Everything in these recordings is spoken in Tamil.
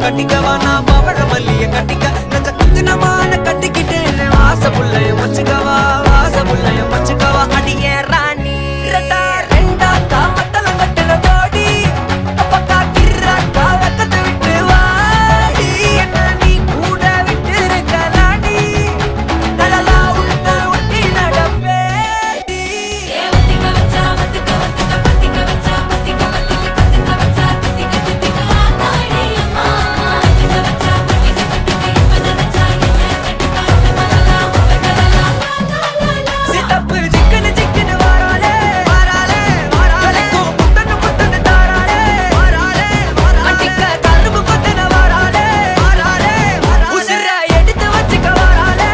கட்டிக்கவா நான் பவழ மல்லிய கட்டிக்க நச்ச குத்துனமான கட்டிக்கிட்டேன்னு வாச புள்ளைய வச்சுக்கவா வாச புள்ளைய வச்சுக்கவா அடியே ராணி ரெண்டா காமத்தல கட்டுற போடி அப்பக்கா கிர்ராக்கா வெக்கத்தை விட்டு வாடி என்ன நீ கூட விட்டு இருக்கலாடி நலலா உள்ள ஒட்டி நடப்பேடி வத்திக்க வச்சா வத்திக்க வத்திக்க பத்திக்க வச்சா பத்திக்க வத்திக்க பத்திக்க வச்சா தித்திக்க தித்திக்க ஆத்தாடி அம்மா வத்திக்க வச்சா பத்திக்க பத்திக்க இப்ப நினைச்சா என்ன கட்டிக்காட்டு மலலாம் உலகலாம் சித்தப்பு சிக்கனு சிக்கனு வாராளே வாராளே வாராளே முத்தன்னு முத்தன்னு தாராளே வாராளே மட்டிக்க கரும்பு கொத்தன வாராளே வாராளே உசுர எடுத்து வச்சுக்க வாராளே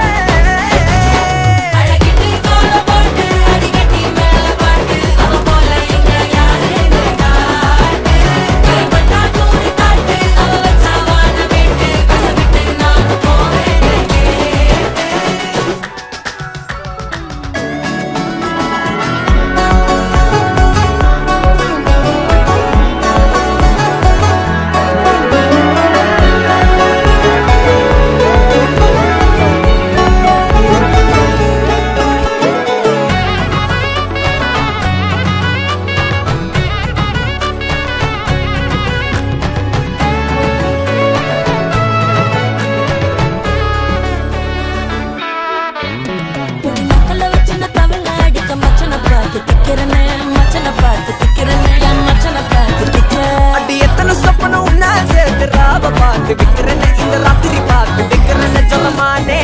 அழகிட்டு கோல போட்டு அடிக்கட்டி மேல பாட்டு அவ போல எங்க யாருன்னு காட்டு கைப்பட்டா தூரி காட்டு அவ வச்சா வான விட்டு கசவிட்டு நானும் போவேன் பொடி நக்கல வச்சு நான் தவள அடிக்க மச்சனை பார்த்து திக்கிறனே மச்சனை பார்த்து திக்கிறனே என் மச்சனை பார்த்து திக்கிறேன் அடி எத்தனை சொப்பனம் உன்னா சேர்த்து ராவ பார்த்து விக்கிறேன்னு இந்த ராத்திரி பார்த்து விக்கிறேன்னு சொல்லமானே